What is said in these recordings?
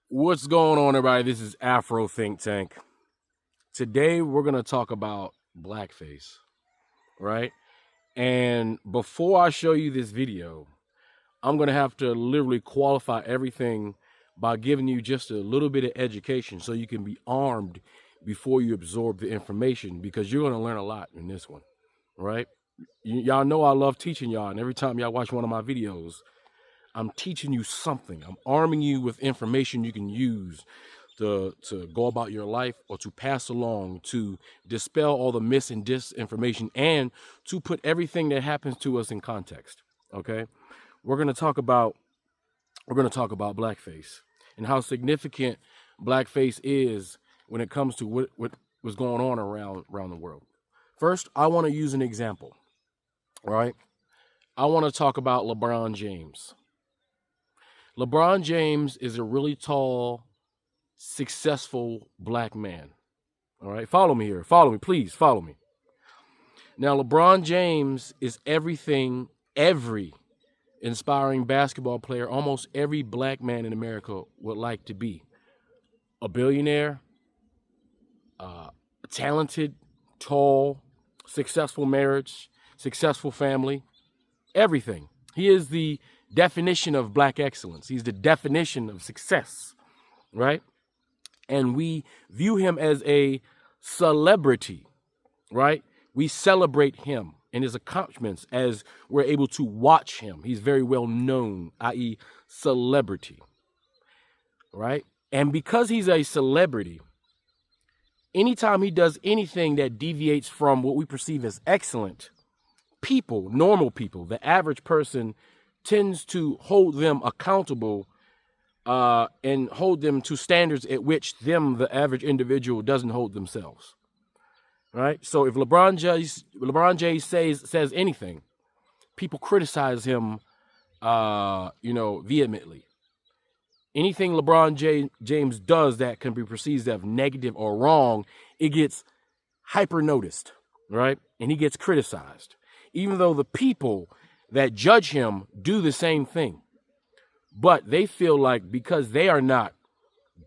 What's going on, everybody? This is Afro Think Tank. Today, we're going to talk about blackface, right? And before I show you this video, I'm going to have to literally qualify everything by giving you just a little bit of education so you can be armed before you absorb the information, because you're going to learn a lot in this one, right? Y'all know I love teaching y'all, and every time y'all watch one of my videos, I'm teaching you something. I'm arming you with information you can use to go about your life, or to pass along, to dispel all the mis and disinformation, and to put everything that happens to us in context. Okay, we're gonna talk about blackface and how significant blackface is when it comes to what was going on around the world. First, I want to use an example. All right, I want to talk about LeBron James. LeBron James is a really tall, successful black man. All right, follow me here. Follow me, please follow me. Now, LeBron James is everything every inspiring basketball player, almost every black man in America would like to be. A billionaire, talented, tall, successful marriage, successful family, everything. He is the definition of black excellence. He's the definition of success, right? And we view him as a celebrity, right? We celebrate him and his accomplishments as we're able to watch him. He's very well known, i.e. celebrity, right? And because he's a celebrity, anytime he does anything that deviates from what we perceive as excellent, people, normal people, the average person tends to hold them accountable and hold them to standards at which the average individual, doesn't hold themselves. Right? So if LeBron James says anything, people criticize him, vehemently. Anything LeBron James does that can be perceived as negative or wrong, it gets hyper noticed, right? And he gets criticized, even though the people that judge him do the same thing. But they feel like because they are not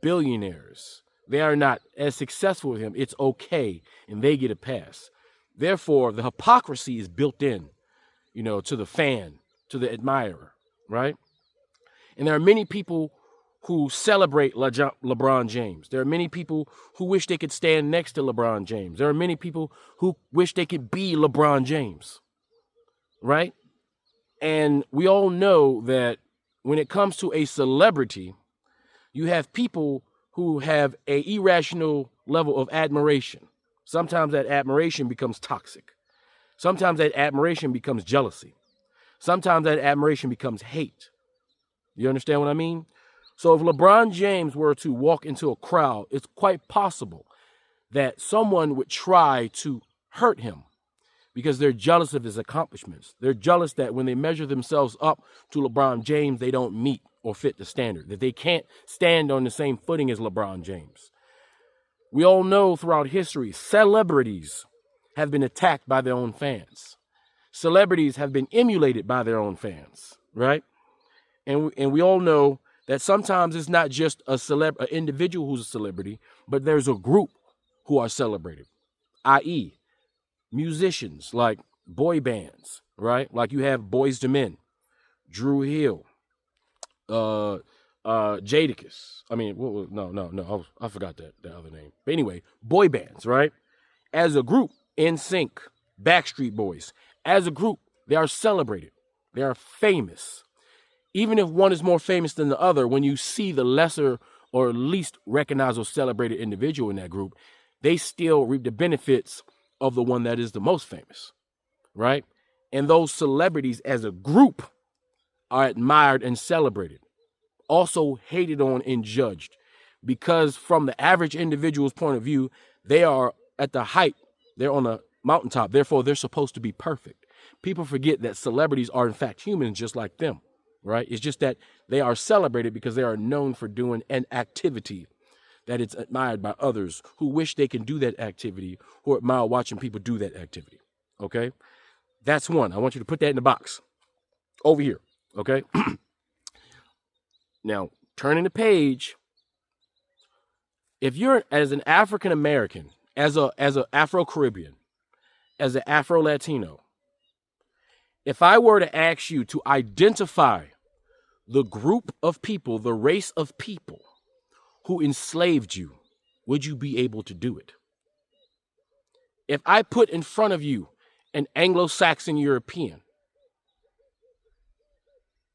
billionaires, they are not as successful as him, it's okay, and they get a pass. Therefore, the hypocrisy is built in, to the fan, to the admirer, right? And there are many people who celebrate LeBron James. There are many people who wish they could stand next to LeBron James. There are many people who wish they could be LeBron James, right? And we all know that when it comes to a celebrity, you have people who have an irrational level of admiration. Sometimes that admiration becomes toxic. Sometimes that admiration becomes jealousy. Sometimes that admiration becomes hate. You understand what I mean? So if LeBron James were to walk into a crowd, it's quite possible that someone would try to hurt him, because they're jealous of his accomplishments. They're jealous that when they measure themselves up to LeBron James, they don't meet or fit the standard, that they can't stand on the same footing as LeBron James. We all know throughout history, celebrities have been attacked by their own fans. Celebrities have been emulated by their own fans, right? And we all know that sometimes it's not just an individual who's a celebrity, but there's a group who are celebrated, i.e., musicians, like boy bands, right? Like you have Boyz II Men, Drew Hill, Jadakiss. I forgot that other name. But anyway, boy bands, right? As a group, NSYNC, Backstreet Boys, as a group, they are celebrated. They are famous. Even if one is more famous than the other, when you see the lesser or least recognized or celebrated individual in that group, they still reap the benefits of the one that is the most famous, right? And those celebrities as a group are admired and celebrated, also hated on and judged, because from the average individual's point of view, they are at the height, they're on a mountaintop, therefore they're supposed to be perfect. People forget that celebrities are in fact humans just like them, right? It's just that they are celebrated because they are known for doing an activity that it's admired by others who wish they can do that activity, who admire watching people do that activity, okay? That's one. I want you to put that in the box over here, okay? Now, turning the page, If you're as an African American, as a Afro-Caribbean, as an Afro-Latino, if I were to ask you to identify the group of people, the race of people who enslaved you, would you be able to do it? If I put in front of you an Anglo-Saxon European,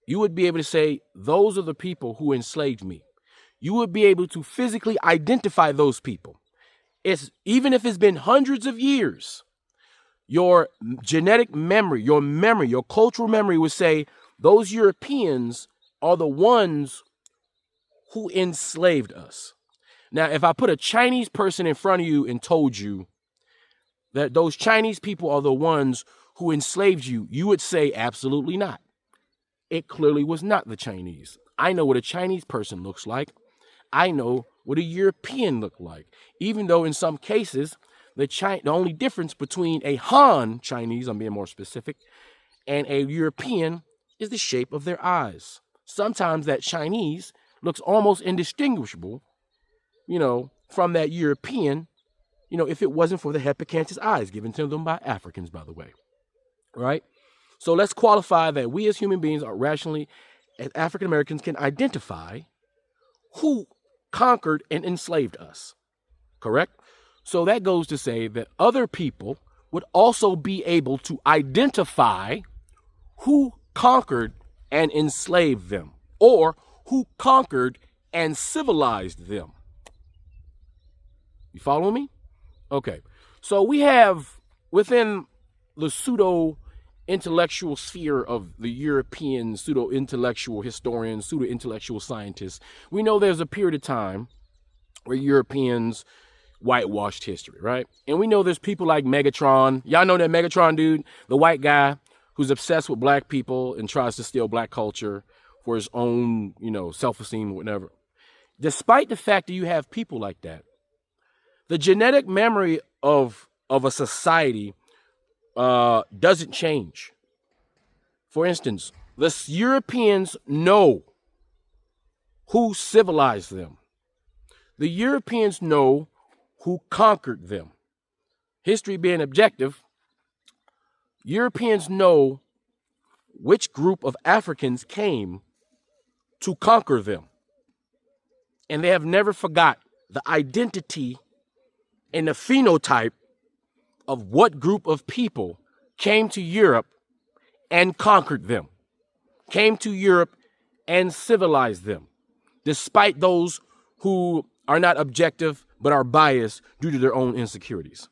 you would be able to say, those are the people who enslaved me. You would be able to physically identify those people. Even if it's been hundreds of years, your genetic memory, your cultural memory would say, those Europeans are the ones who enslaved us. Now, if I put a Chinese person in front of you and told you that those Chinese people are the ones who enslaved you, you would say, absolutely not. It clearly was not the Chinese. I know what a Chinese person looks like. I know what a European looked like. Even though in some cases, the only difference between a Han Chinese, I'm being more specific, and a European is the shape of their eyes. Sometimes that Chinese looks almost indistinguishable, from that European, if it wasn't for the hippocampus eyes given to them by Africans, by the way, right? So let's qualify that we as human beings are rationally, as African Americans, can identify who conquered and enslaved us, correct? So that goes to say that other people would also be able to identify who conquered and enslaved them, or who conquered and civilized them. You follow me? Okay. So we have within the pseudo-intellectual sphere of the European pseudo-intellectual historians, pseudo-intellectual scientists, we know there's a period of time where Europeans whitewashed history, right? And we know there's people like Megatron. Y'all know that Megatron dude, the white guy who's obsessed with black people and tries to steal black culture for his own, self-esteem or whatever. Despite the fact that you have people like that, the genetic memory of a society doesn't change. For instance, the Europeans know who civilized them. The Europeans know who conquered them. History being objective, Europeans know which group of Africans came to conquer them. And they have never forgot the identity and the phenotype of what group of people came to Europe and conquered them, came to Europe and civilized them, despite those who are not objective but are biased due to their own insecurities.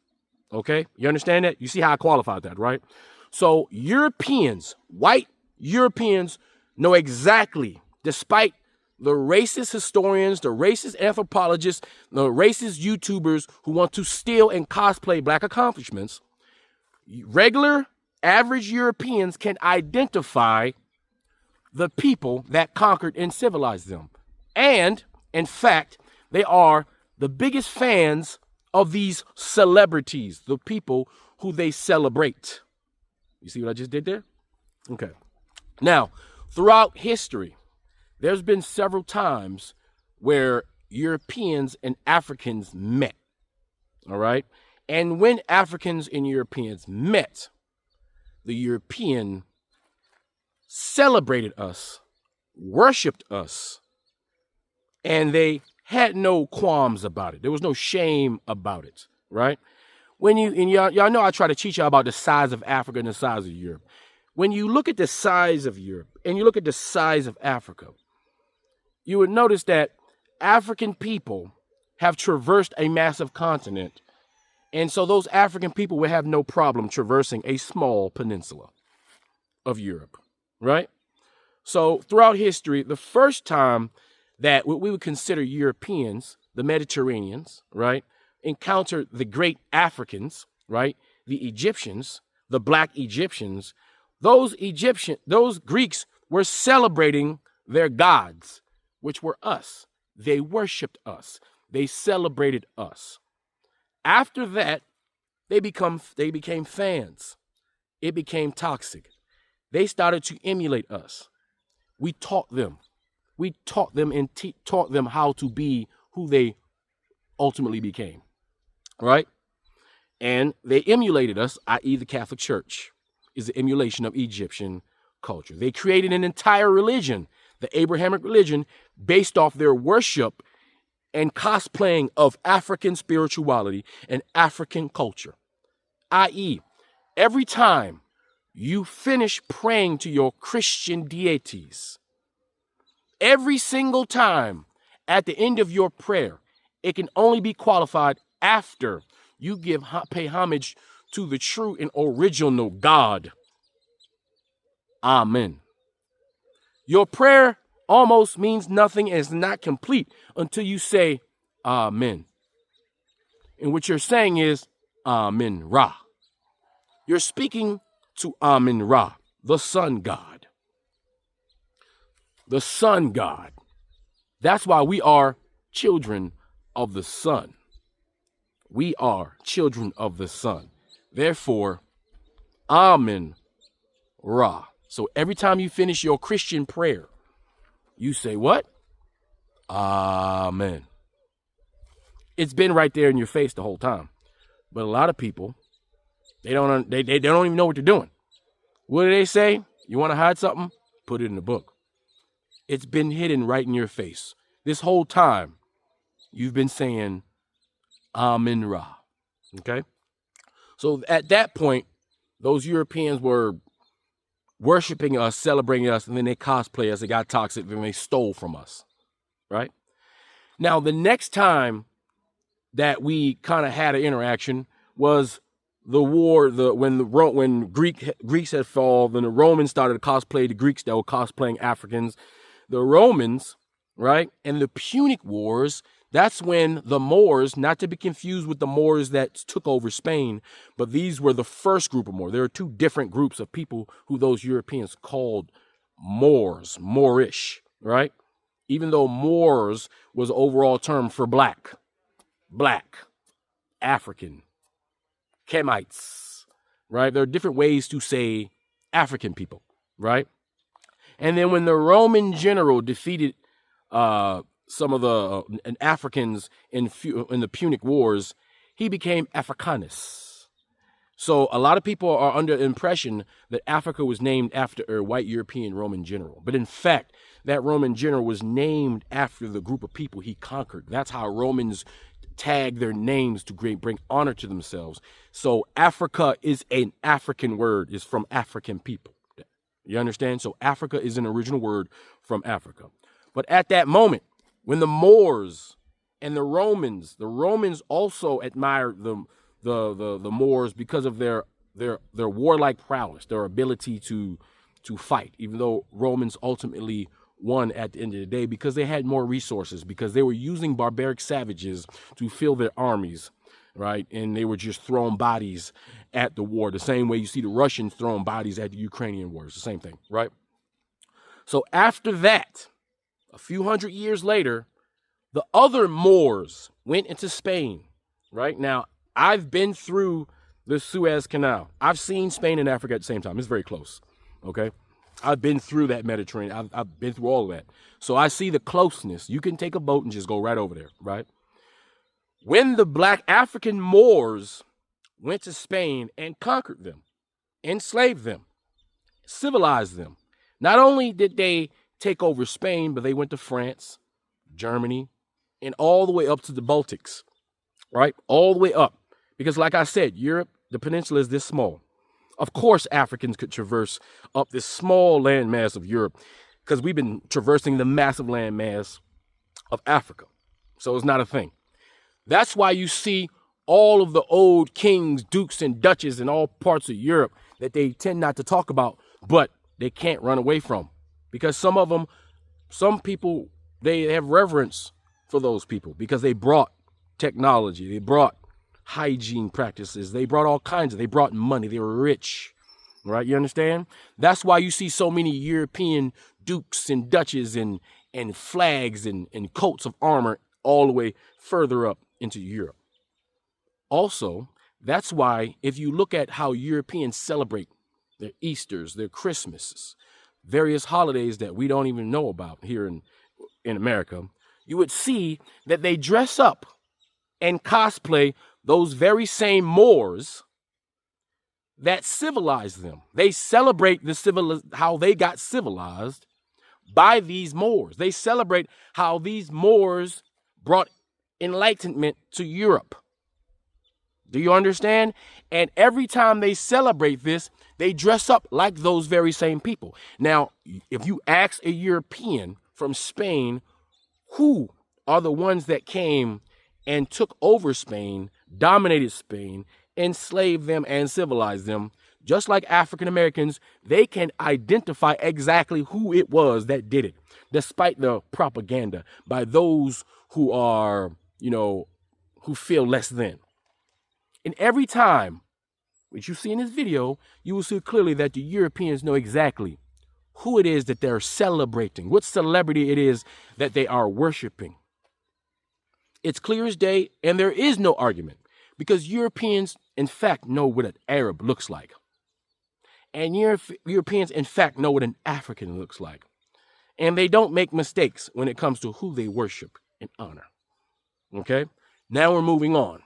Okay? You understand that? You see how I qualified that, right? So Europeans, white Europeans, know exactly, despite the racist historians, the racist anthropologists, the racist YouTubers who want to steal and cosplay black accomplishments, regular, average Europeans can identify the people that conquered and civilized them. And, in fact, they are the biggest fans of these celebrities, the people who they celebrate. You see what I just did there? Okay. Now, throughout history, there's been several times where Europeans and Africans met, all right? And when Africans and Europeans met, the European celebrated us, worshiped us, and they had no qualms about it. There was no shame about it, right? Y'all know I try to teach y'all about the size of Africa and the size of Europe. When you look at the size of Europe and you look at the size of Africa, you would notice that African people have traversed a massive continent. And so those African people would have no problem traversing a small peninsula of Europe, right? So throughout history, the first time that what we would consider Europeans, the Mediterraneans, right, encountered the great Africans, right, the Egyptians, the black Egyptians, those Greeks were celebrating their gods, which were us. They worshiped us. They celebrated us. After that, they became fans. It became toxic. They started to emulate us. We taught them. We taught them and taught them how to be who they ultimately became, right? And they emulated us, i.e. the Catholic Church is the emulation of Egyptian culture. They created an entire religion, the Abrahamic religion, based off their worship and cosplaying of African spirituality and African culture, i.e., every time you finish praying to your Christian deities, every single time at the end of your prayer, it can only be qualified after you pay homage to the true and original God. Amen. Your prayer almost means nothing and is not complete until you say Amen. And what you're saying is Amen Ra. You're speaking to Amen Ra, the sun god. The sun god. That's why we are children of the sun. We are children of the sun. Therefore, Amen Ra. So every time you finish your Christian prayer, you say what? Amen. It's been right there in your face the whole time. But a lot of people, they don't even know what they're doing. What do they say? You want to hide something? Put it in the book. It's been hidden right in your face. This whole time, you've been saying Amen Ra. Okay? So at that point, those Europeans were worshiping us, celebrating us, and then they cosplay us. It got toxic, then they stole from us. Right? Now, the next time that we kind of had an interaction was the war, when Greeks had fallen, then the Romans started to cosplay the Greeks that were cosplaying Africans. The Romans, right, and the Punic Wars, that's when the Moors, not to be confused with the Moors that took over Spain, but these were the first group of Moors. There are two different groups of people who those Europeans called Moors, Moorish, right? Even though Moors was an overall term for black, African, Kemites, right? There are different ways to say African people, right? And then when the Roman general defeated some of the Africans in the Punic Wars, he became Africanus. So a lot of people are under the impression that Africa was named after a white European Roman general. But in fact, that Roman general was named after the group of people he conquered. That's how Romans tag their names to bring honor to themselves. So Africa is an African word, is from African people. You understand? So Africa is an original word from Africa. But at that moment, when the Moors and the Romans also admired the Moors because of their warlike prowess, their ability to fight, even though Romans ultimately won at the end of the day because they had more resources, because they were using barbaric savages to fill their armies, right? And they were just throwing bodies at the war, the same way you see the Russians throwing bodies at the Ukrainian war. It's the same thing, right? So after that, a few hundred years later, the other Moors went into Spain, right? Now, I've been through the Suez Canal. I've seen Spain and Africa at the same time. It's very close, okay? I've been through that Mediterranean. I've been through all of that. So I see the closeness. You can take a boat and just go right over there, right? When the black African Moors went to Spain and conquered them, enslaved them, civilized them, not only did they take over Spain, but they went to France, Germany, and all the way up to the Baltics, right? All the way up. Because like I said, Europe, the peninsula is this small. Of course, Africans could traverse up this small landmass of Europe because we've been traversing the massive landmass of Africa. So it's not a thing. That's why you see all of the old kings, dukes, and duchesses in all parts of Europe that they tend not to talk about, but they can't run away from. Because some people, they have reverence for those people because they brought technology, they brought hygiene practices, they brought all kinds of, they brought money, they were rich, right? You understand? That's why you see so many European dukes and duchesses and flags and coats of armor all the way further up into Europe. Also, that's why if you look at how Europeans celebrate their Easters, their Christmases, various holidays that we don't even know about here in America, you would see that they dress up and cosplay those very same Moors that civilized them. They celebrate how they got civilized by these Moors. They celebrate how these Moors brought enlightenment to Europe. Do you understand? And every time they celebrate this, they dress up like those very same people. Now, if you ask a European from Spain, who are the ones that came and took over Spain, dominated Spain, enslaved them and civilized them, just like African Americans, they can identify exactly who it was that did it, despite the propaganda by those who are, who feel less than. And every time, which you see in this video, you will see clearly that the Europeans know exactly who it is that they're celebrating, what celebrity it is that they are worshiping. It's clear as day, and there is no argument, because Europeans, in fact, know what an Arab looks like. And Europeans, in fact, know what an African looks like. And they don't make mistakes when it comes to who they worship and honor. Okay? Now we're moving on.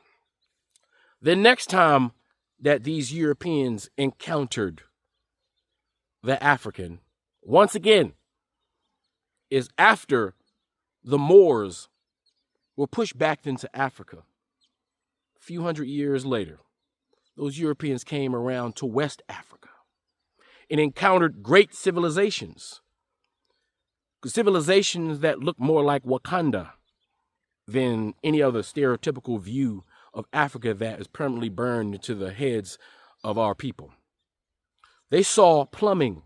The next time that these Europeans encountered the African, once again, is after the Moors were pushed back into Africa. A few hundred years later, those Europeans came around to West Africa and encountered great civilizations. Civilizations that look more like Wakanda than any other stereotypical view of Africa that is permanently burned into the heads of our people. They saw plumbing.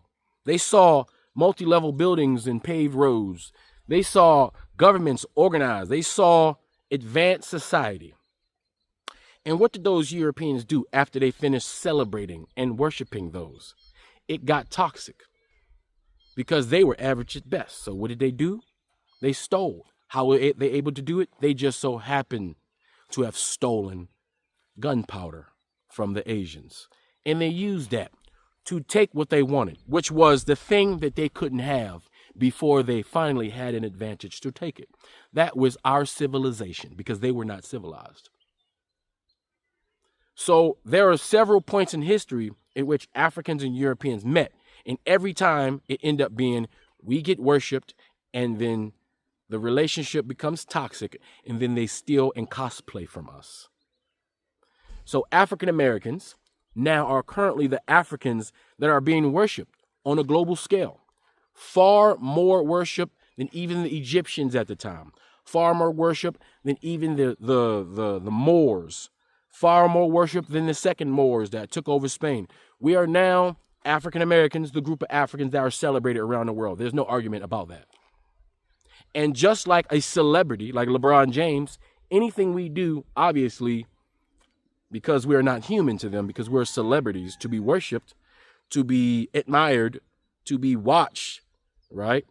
They saw multi-level buildings and paved roads. They saw governments organized. They saw advanced society. And what did those Europeans do after they finished celebrating and worshiping those? It got toxic because they were average at best. So what did they do? They stole. How were they able to do it? They just so happened to have stolen gunpowder from the Asians. And they used that to take what they wanted, which was the thing that they couldn't have before they finally had an advantage to take it. That was our civilization, because they were not civilized. So there are several points in history in which Africans and Europeans met. And every time it ended up being, we get worshipped, and then the relationship becomes toxic, and then they steal and cosplay from us. So African Americans now are currently the Africans that are being worshipped on a global scale. Far more worship than even the Egyptians at the time. Far more worship than even the Moors. Far more worship than the second Moors that took over Spain. We are now African Americans, the group of Africans that are celebrated around the world. There's no argument about that. And just like a celebrity, like LeBron James, anything we do, obviously, because we are not human to them, because we're celebrities, to be worshipped, to be admired, to be watched, right?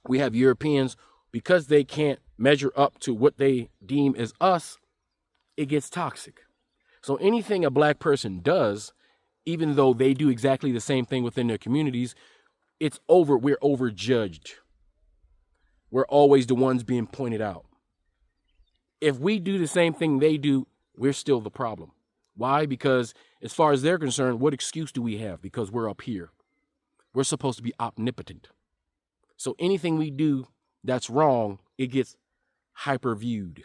We have Europeans, because they can't measure up to what they deem as us, it gets toxic. So anything a black person does, even though they do exactly the same thing within their communities, we're overjudged. We're always the ones being pointed out. If we do the same thing they do, we're still the problem. Why? Because as far as they're concerned, what excuse do we have? Because we're up here. We're supposed to be omnipotent. So anything we do that's wrong, it gets hyper viewed.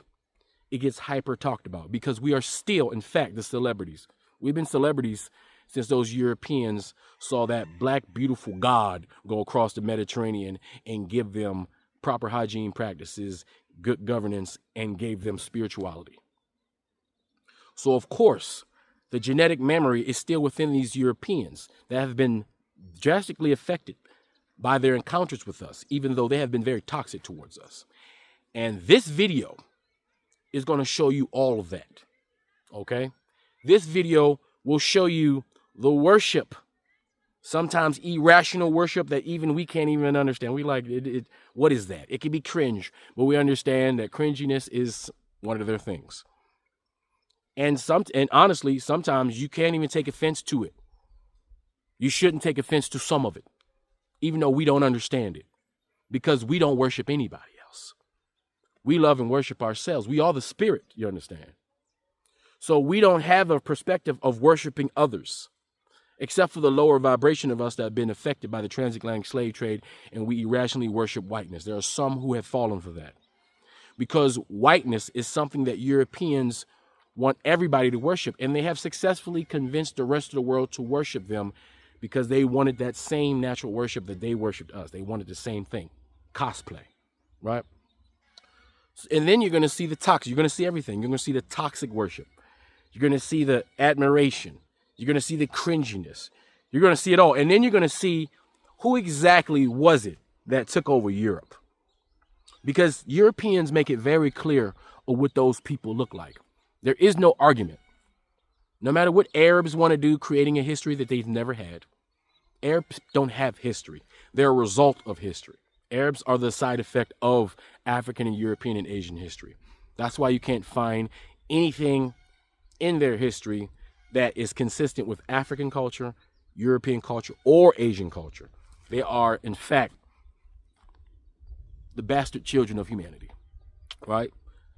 It gets hyper talked about, because we are still, in fact, the celebrities. We've been celebrities since those Europeans saw that black, beautiful God go across the Mediterranean and give them proper hygiene practices, good governance, and gave them spirituality. So, of course, the genetic memory is still within these Europeans that have been drastically affected by their encounters with us, even though they have been very toxic towards us. And this video is going to show you all of that, okay? This video will show you the worship, sometimes irrational worship that even we can't even understand. We like, what is that? It can be cringe, but we understand that cringiness is one of their things. And honestly, sometimes you can't even take offense to it. You shouldn't take offense to some of it, even though we don't understand it, because we don't worship anybody else. We love and worship ourselves. We are the spirit, you understand? So we don't have a perspective of worshiping others, except for the lower vibration of us that have been affected by the transatlantic slave trade, and we irrationally worship whiteness. There are some who have fallen for that, because whiteness is something that Europeans want everybody to worship, and they have successfully convinced the rest of the world to worship them because they wanted that same natural worship that they worshiped us. They wanted the same thing, cosplay, right? And then you're going to see the toxic. You're going to see everything. You're going to see the toxic worship. You're going to see the admiration. You're going to see the cringiness. You're going to see it all. And then you're going to see who exactly was it that took over Europe. Because Europeans make it very clear of what those people look like. There is no argument. No matter what Arabs want to do, creating a history that they've never had. Arabs don't have history. They're a result of history. Arabs are the side effect of African and European and Asian history. That's why you can't find anything in their history that is consistent with African culture, European culture, or Asian culture. They are, in fact, the bastard children of humanity, right?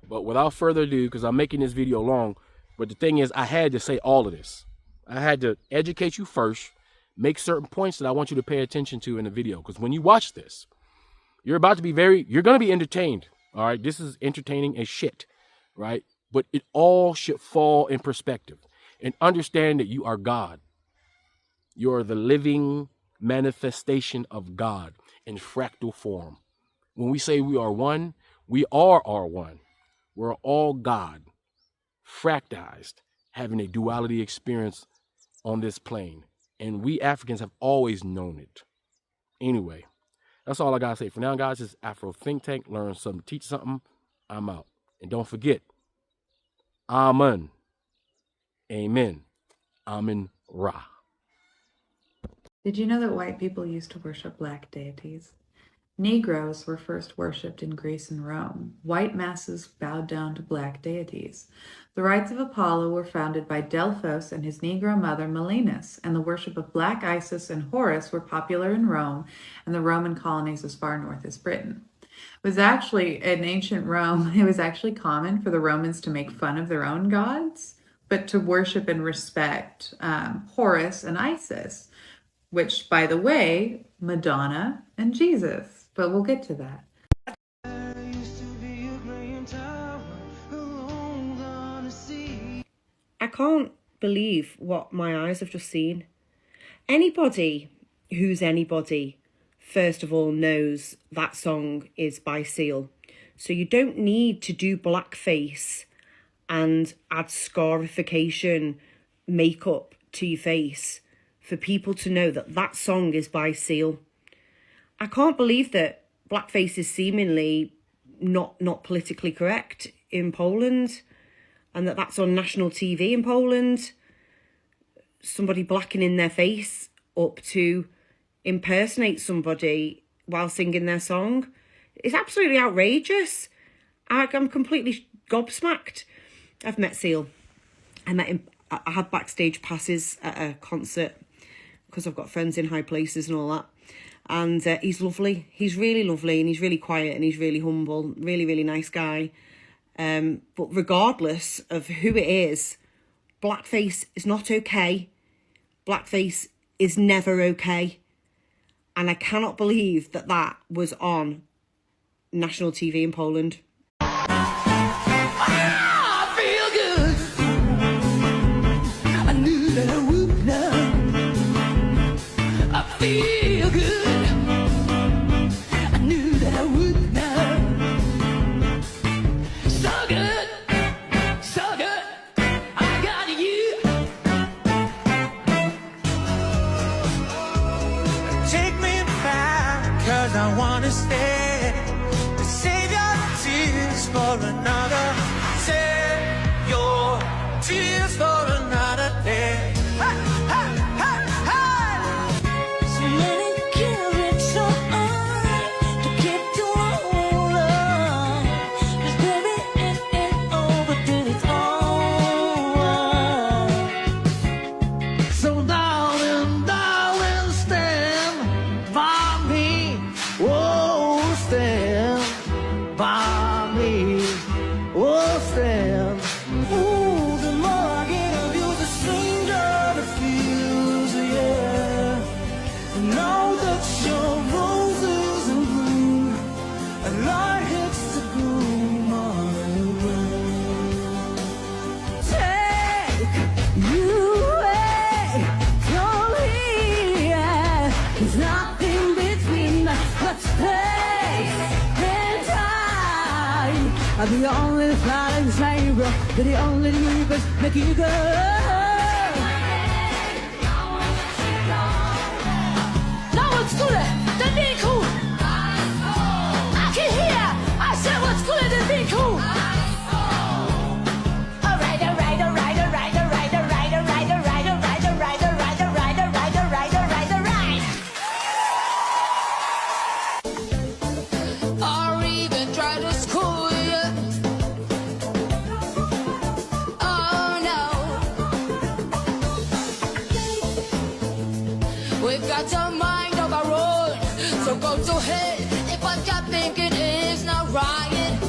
But without further ado, because I'm making this video long, but the thing is, I had to say all of this. I had to educate you first, make certain points that I want you to pay attention to in the video, because when you watch this, you're going to be entertained, all right? This is entertaining as shit, right? But it all should fall in perspective and understand that you are God. You are the living manifestation of God in fractal form. When we say we are one, we are one. We're all God, fractized, having a duality experience on this plane. And we Africans have always known it. Anyway, that's all I got to say. For now, guys, it's Afro Think Tank. Learn something, teach something. I'm out. And don't forget, Amen. Amen. Amen Ra. Did you know that white people used to worship black deities? Negroes were first worshipped in Greece and Rome. White masses bowed down to black deities. The rites of Apollo were founded by Delphos and his Negro mother Melinus, and the worship of Black Isis and Horus were popular in Rome and the Roman colonies as far north as Britain. It was actually, in ancient Rome, it was actually common for the Romans to make fun of their own gods, but to worship and respect Horus and Isis, which, by the way, Madonna and Jesus. But we'll get to that. I can't believe what my eyes have just seen. Anybody who's anybody, first of all, knows that song is by Seal. So you don't need to do blackface and add scarification makeup to your face for people to know that that song is by Seal. I can't believe that blackface is seemingly not politically correct in Poland, and that's on national TV in Poland. Somebody blackening their face up to impersonate somebody while singing their song. It's absolutely outrageous. I'm completely gobsmacked. I've met Seal. I met him. I had backstage passes at a concert because I've got friends in high places and all that. And he's lovely. He's really lovely, and he's really quiet, and he's really humble. Really, really nice guy. But regardless of who it is, blackface is not okay. Blackface is never okay. And I cannot believe that that was on national TV in Poland. I wanna stay to save your tears for another. Save your tears for another day. Hey, hey, hey, hey. So many carried so hard to keep you on love. 'Cause baby, it ain't over till it's over. So darling, darling, stand by me. Oh, stand by me. I'll be the only flying slaver, be the only universe making you go. Now what's cooler than being cool? I can hear. I said what's cooler than being cool? Alright, alright, alright, alright, alright, alright, alright, alright, alright, alright, alright, alright, alright, alright, alright, alright. Or even try to school you. Oh no. We've got a mind of our own, so go to hell if what you're thinking is not right.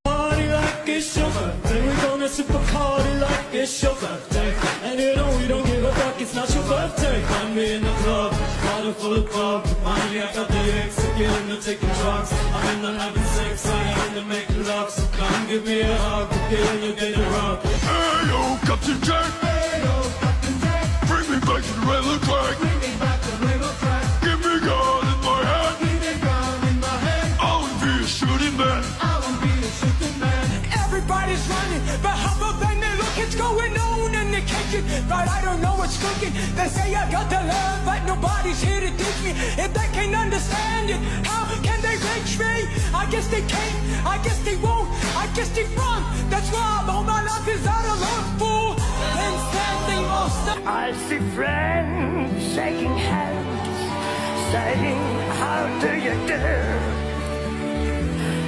Party like it's your birthday. We're gonna sip a party like it's your birthday. And you know we don't give a fuck, it's not your birthday. Find me in the club, bottle full of pub. Money, I got the X, again, I'm taking drugs. I'm in the having sex, I am in the making love. So come give me a hug, again, you'll get it wrong. Hey yo, Captain Jack, Hey, yo, Captain Jack, bring me back to the railroad track. bring me back to Rainbow Track. Give me gun in my hand. Leave it gun in my hand. I will be a shooting man. I will be a shooting man. Everybody's running, but how about then they look, it's going on in the kitchen. But I don't know what's cooking. They say I got the love, but nobody's here to teach me. If they can't understand it, how can they reach me? I guess they can't, I guess they won't, I guess they front. That's why all my life is out of luck, fool. And standing most of I see friends shaking hands, saying, how do you do?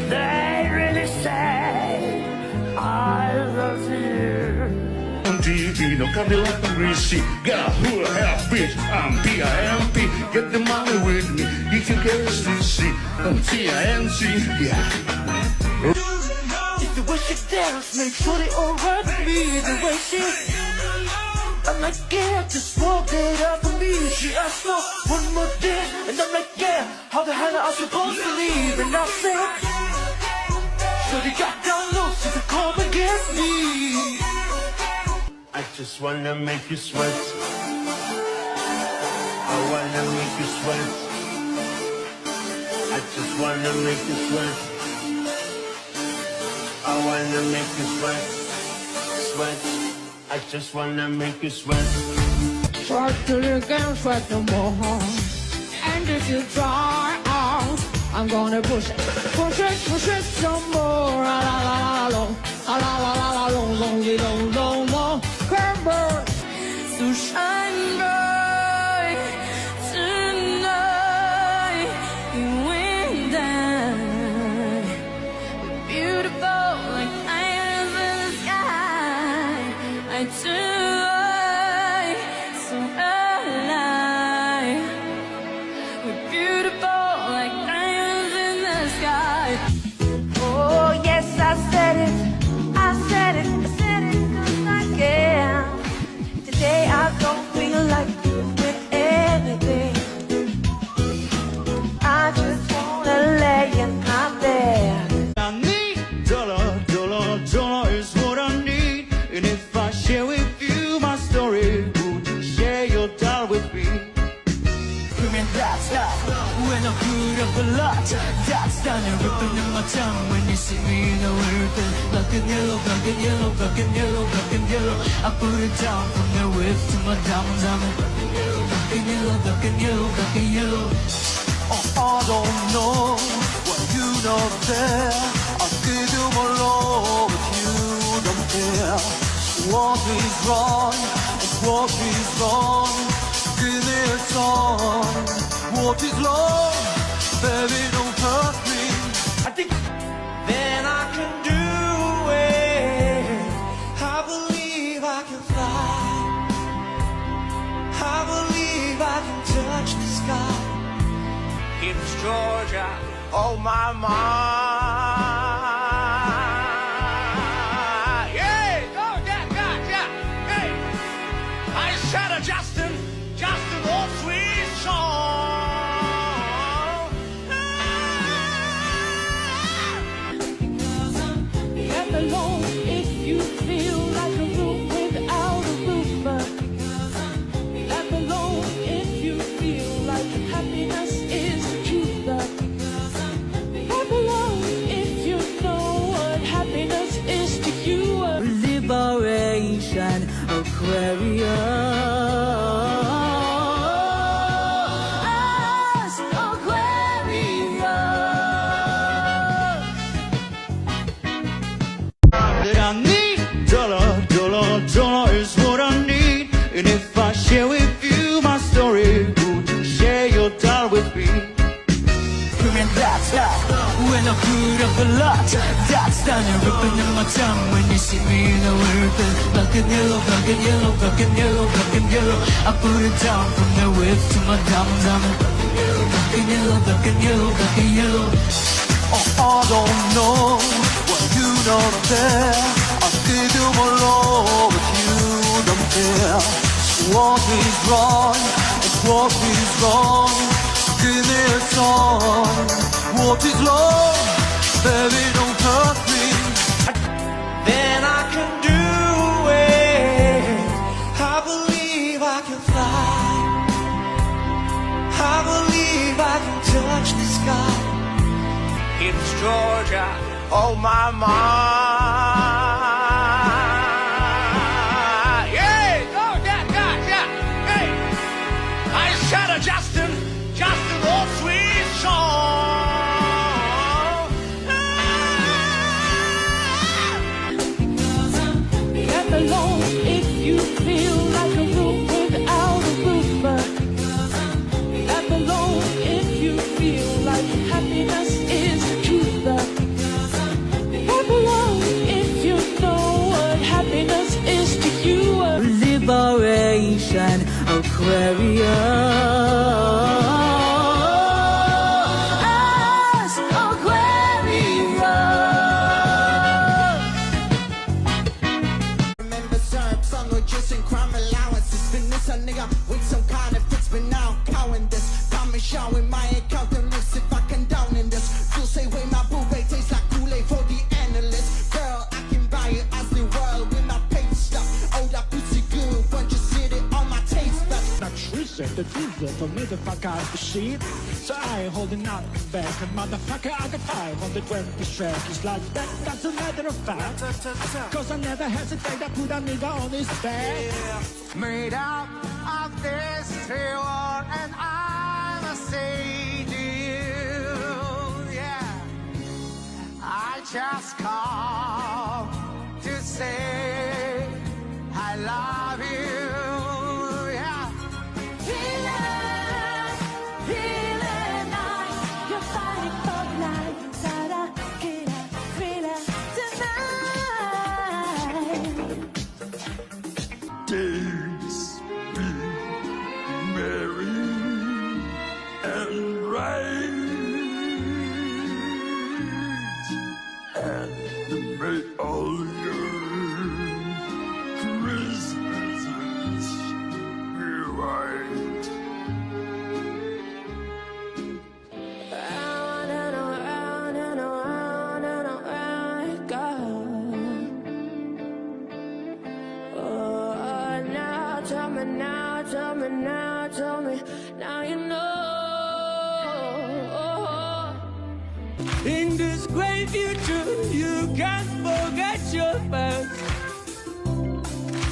They really say, I love you. On TV, no Cadillac and greasy. Got a hood half bitch. I'm PIMP. Get the money with me. If you get a CC, I'm TINC. Yeah. If you wish it dance, make sure they all worth me the way she. I'm like, yeah, just walk it up for me. She asked for one more dance, and I'm like, yeah, how the hell am I supposed to leave? And I said, so they got down low, so they come and get me. I just wanna make you sweat. I wanna make you sweat. I just wanna make you sweat. I wanna make you sweat. Sweat. I just wanna make you sweat. Sweat till you can't sweat no more. And if you try out, I'm gonna push it some more. La la la la la la la la la la. Come on. So shine bright tonight, you and I, we're beautiful like diamonds in the sky. I do. So alive, we're beautiful like diamonds in the sky. Oh yes, I said it, I said it, I said it 'cause I can. Today I don't feel like doing anything. I just wanna lay in my bed. I need dollar, dollar, dollar is what I need. And if I share with you my story, would you share your dollar with me? Screaming that's not when I'm good of a lot. That's done and ripping in my tongue when you see me in the weird black and yellow, black and yellow, black and yellow, black and yellow. I put it down from the whip to my diamonds. I'm in black and yellow, black and yellow, black and yellow, black and yellow. Oh, I don't know what you don't care. I'll give you my love if you don't care. What is wrong? What is wrong? Give me a song. What is wrong? Baby, don't hurt me. I think then I can do it. I believe I can fly. I believe I can touch the sky. It's Georgia, oh my mind. Yeah, oh yeah. Hey, I said a Justin, oh sweet song. Clap along if you feel like a room without a roof. Clap along if you feel like happiness is the truth. Clap along That I need dollar is what I need. And if I share with you my story, would you share your dollar with me? When that's that, when I put up a lot, that's done. You're ripping in my tongue when you see me in the world. Black and yellow, black and yellow, black and yellow, black and yellow. I put it down from the whip to my diamonds. Black and yellow, black and yellow, black and yellow. Oh, I don't know what you don't care. I still do my law, but you don't care. What is wrong? What is wrong? Give me a song. What is love? Baby, don't hurt me. Then I can do it. I believe I can fly. I believe I can touch the sky. It's Georgia, oh my mind. Yeah, oh yeah. Hey, I shot a Justin, old sweet song. Clap along if you feel like a room without a roof. Clap along if you feel like happiness is the truth. Clap along if you know what happiness is to you. Liberation, Remember syrup, song or juice and crime allowances. Been this a nigga with some kind of fix, but now I'm cowing this. Got me showing my account and list if I can down in this. You'll say, wait, my boo tastes like Kool-Aid for the analyst. Girl, I can buy it as the world with my paper stuff. Oh, that pussy good, when you sit it on my taste buds. Not the truth for me the fuck out the shit. So I ain't holding out back. And motherfucker, I got 520 track. It's like that, that's a matter of fact. Cause I never hesitate, I put a nigga on his back. made out of this steel and I'ma say to you, yeah, I just call to say I love you. Days be merry and bright, and may all your Christmases be white. Round and around and around and around it goes. Oh, now tell me, now tell me, now tell me, now you know. In this great future, you can't forget your past.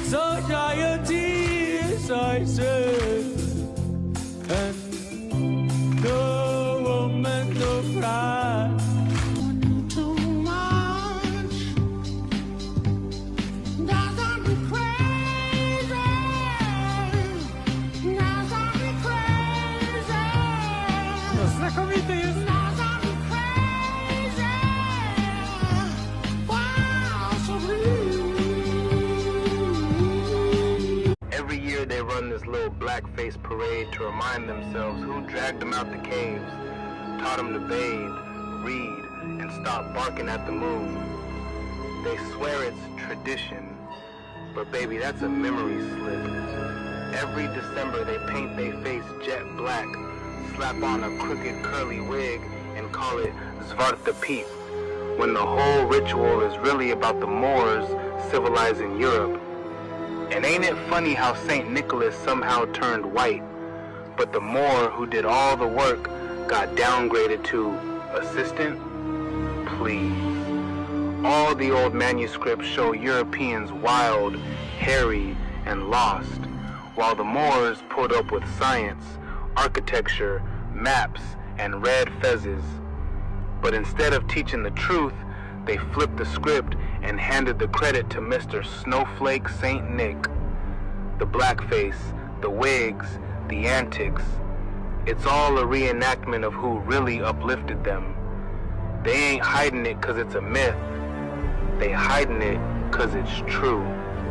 So dry your tears, I say, and no woman, no cry. Too much doesn't be crazy. Doesn't be crazy. Doesn't be crazy. Wow, so Every year they run this little Blackface parade to remind themselves who dragged them out the caves, taught them to bathe, read, and stop barking at the moon. They swear it's tradition, but baby, that's a memory slip. Every December they paint their face jet black, slap on a crooked curly wig, and call it Zwarte Piet, when the whole ritual is really about the Moors civilizing Europe. And ain't it funny how St. Nicholas somehow turned white, but the Moor who did all the work got downgraded to assistant? Please. All the old manuscripts show Europeans wild, hairy, and lost, while the Moors put up with science, architecture, maps, and red fezzes. But instead of teaching the truth, they flipped the script and handed the credit to Mr. Snowflake Saint Nick. The blackface, the wigs, the antics. It's all a reenactment of who really uplifted them. They ain't hiding it 'cause it's a myth. They hiding it 'cause it's true.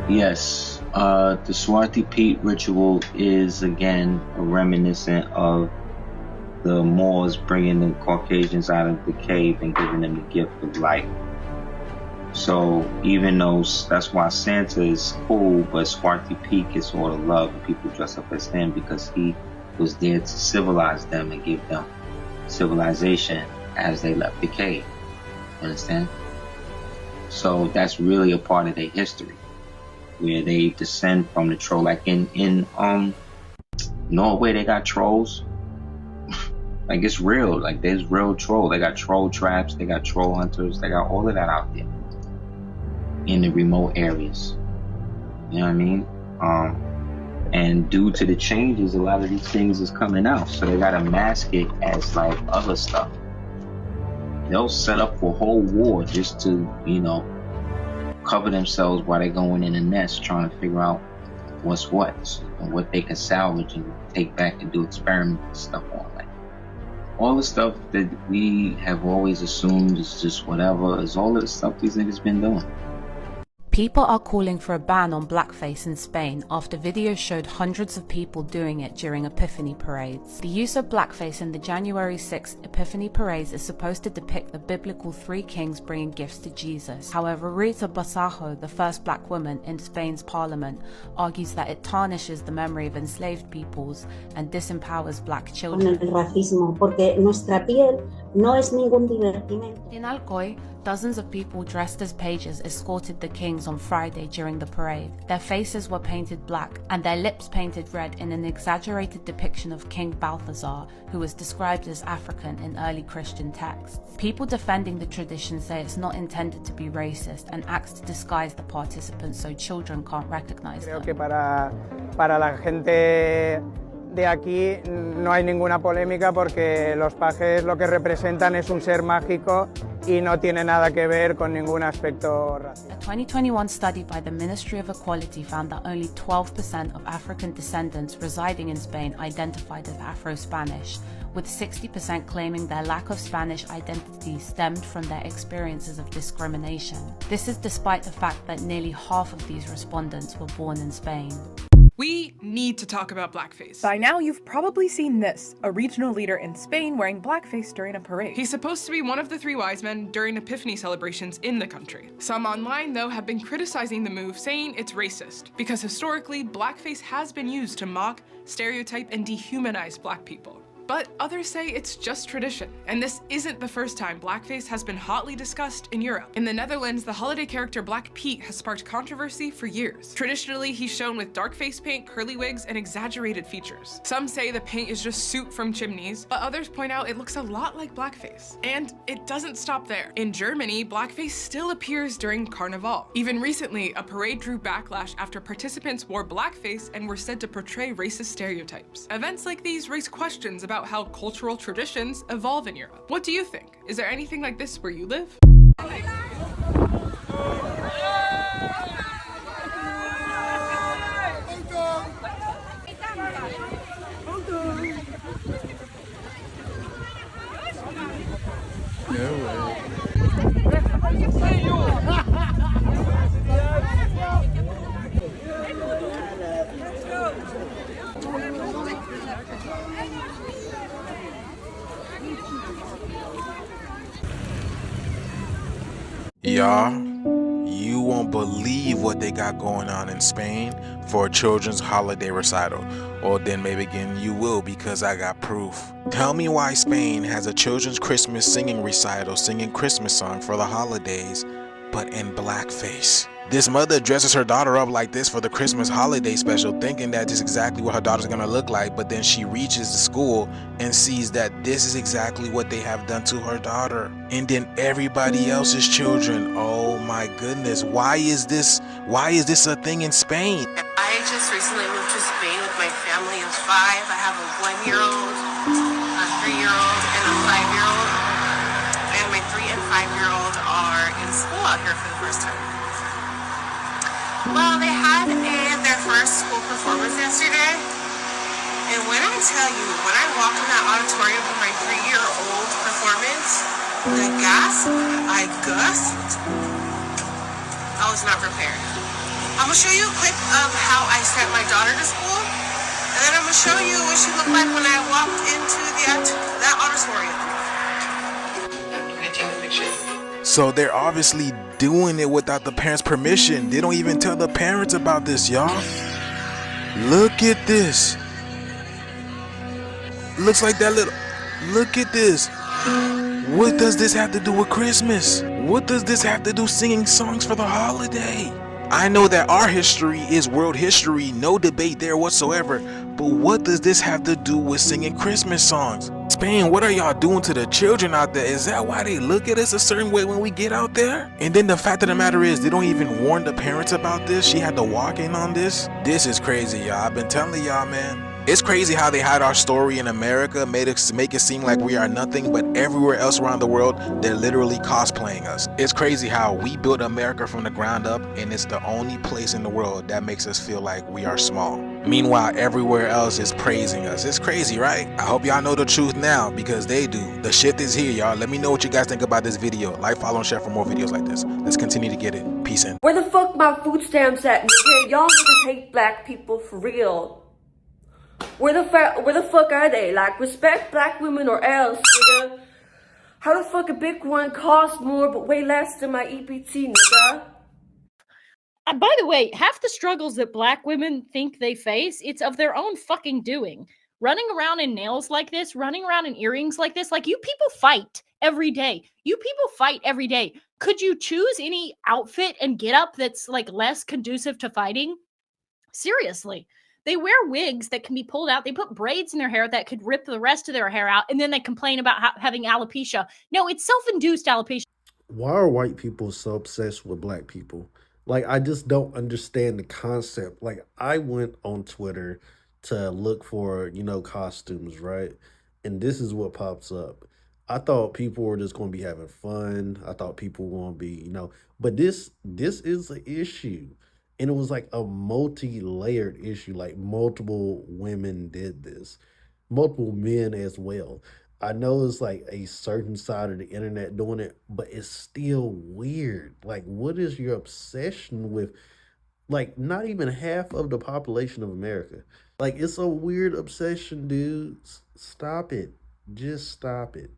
Yes, the Zwarte Piet ritual is again a reminiscent of the Moors bringing the Caucasians out of the cave and giving them the gift of life. So even though that's why Santa is cool, but Zwarte Piet gets all the love and people dress up as him because he was there to civilize them and give them civilization as they left the cave. Understand? So that's really a part of their history, where they descend from the troll. Like in Norway, they got trolls. Like it's real. Like there's real troll. They got troll traps. They got troll hunters. They got all of that out there in the remote areas. You know what I mean? And due to the changes, a lot of these things is coming out. So they gotta mask it as like other stuff. They'll set up for a whole war just to, you know, cover themselves while they're going in a nest trying to figure out what's what and what they can salvage and take back and do experiment stuff on. Like all the stuff that we have always assumed is just whatever is all of the stuff these niggas been doing. People are calling for a ban on blackface in Spain after videos showed hundreds of people doing it during Epiphany parades. The use of blackface in the January 6th Epiphany parades is supposed to depict the biblical three kings bringing gifts to Jesus. However, Rita Basajo, the first black woman in Spain's parliament, argues that it tarnishes the memory of enslaved peoples and disempowers black children. Con el racismo, porque nuestra piel no es ningún divertimento. In Alcoy, dozens of people dressed as pages escorted the kings on Friday during the parade. Their faces were painted black and their lips painted red in an exaggerated depiction of King Balthazar, who was described as African in early Christian texts. People defending the tradition say it's not intended to be racist and acts to disguise the participants so children can't recognize them. Creo que para la gente de aquí no hay ninguna polémica porque los pajes lo que representan es un ser mágico y no tiene nada que ver con ningún aspecto racial. A 2021 study by the Ministry of Equality found that only 12% of African descendants residing in Spain identified as Afro-Spanish, with 60% claiming their lack of Spanish identity stemmed from their experiences of discrimination. This is despite the fact that nearly half of these respondents were born in Spain. We need to talk about blackface. By now, you've probably seen this, a regional leader in Spain wearing blackface during a parade. He's supposed to be one of the three wise men during Epiphany celebrations in the country. Some online, though, have been criticizing the move, saying it's racist, because historically, blackface has been used to mock, stereotype, and dehumanize black people. But others say it's just tradition, and this isn't the first time blackface has been hotly discussed in Europe. In the Netherlands, the holiday character Black Pete has sparked controversy for years. Traditionally, he's shown with dark face paint, curly wigs, and exaggerated features. Some say the paint is just soot from chimneys, but others point out it looks a lot like blackface. And it doesn't stop there. In Germany, blackface still appears during Carnival. Even recently, a parade drew backlash after participants wore blackface and were said to portray racist stereotypes. Events like these raise questions about how cultural traditions evolve in Europe. What do you think? Is there anything like this where you live? Y'all, you won't believe what they got going on in Spain for a children's holiday recital. Or then maybe again you will, because I got proof. Tell me why Spain has a children's Christmas singing recital, singing Christmas song for the holidays, but in blackface. This mother dresses her daughter up like this for the Christmas holiday special, thinking that this is exactly what her daughter's gonna look like, but then she reaches the school and sees that this is exactly what they have done to her daughter. And then everybody else's children, oh my goodness, why is this a thing in Spain? I just recently moved to Spain with my family of 5. I have a 1-year-old, a 3-year-old, and a 5-year-old. And my 3 and 5-year-old are in school out here for the first time. Well, they had their first school performance yesterday. And when I tell you, when I walked in that auditorium for my 3-year-old performance, the gasp, I gasped. I was not prepared. I'm going to show you a clip of how I sent my daughter to school, and then I'm going to show you what she looked like when I walked into that auditorium. I'm going to take a picture. So they're obviously doing it without the parents' permission. They don't even tell the parents about this, y'all. Look at this. Looks like that little... Look at this. What does this have to do with Christmas? What does this have to do singing songs for the holiday? I know that our history is world history, no debate there whatsoever, but what does this have to do with singing Christmas songs? Spain, what are y'all doing to the children out there? Is that why they look at us a certain way when we get out there? And then the fact of the matter is, they don't even warn the parents about this. She had to walk in on this. This is crazy, y'all. I've been telling y'all, man. It's crazy how they hide our story in America, make it seem like we are nothing, but everywhere else around the world, they're literally cosplaying us. It's crazy how we built America from the ground up, and it's the only place in the world that makes us feel like we are small. Meanwhile, everywhere else is praising us. It's crazy, right? I hope y'all know the truth now, because they do. The shift is here, y'all. Let me know what you guys think about this video. Like, follow, and share for more videos like this. Let's continue to get it. Peace in. Where the fuck my food stamps at, nigga? Y'all niggas hate black people for real. Where the fuck are they? Like, respect black women or else, nigga. How the fuck a big one cost more but way less than my EPT, nigga? By the way, half the struggles that black women think they face, it's of their own fucking doing. Running around in nails like this, running around in earrings like this, like, you people fight every day. You people fight every day. Could you choose any outfit and get up that's, like, less conducive to fighting? Seriously. They wear wigs that can be pulled out. They put braids in their hair that could rip the rest of their hair out. And then they complain about having alopecia. No, it's self-induced alopecia. Why are white people so obsessed with black people? Like, I just don't understand the concept. Like, I went on Twitter to look for, costumes, right? And this is what pops up. I thought people were just going to be having fun. I thought people were going to be, but this is an issue. And it was like a multi-layered issue, like multiple women did this, multiple men as well. I know it's like a certain side of the internet doing it, but it's still weird. Like, what is your obsession with, like, not even half of the population of America? Like, it's a weird obsession, dudes. Stop it. Just stop it.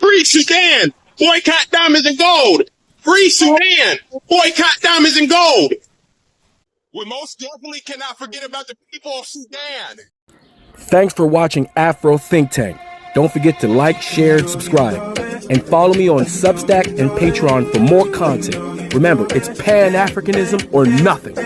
Free Sudan! Boycott diamonds and gold! Free Sudan! Boycott diamonds and gold! We most definitely cannot forget about the people of Sudan! Thanks for watching Afro Think Tank. Don't forget to like, share, and subscribe. And follow me on Substack and Patreon for more content. Remember, it's Pan-Africanism or nothing.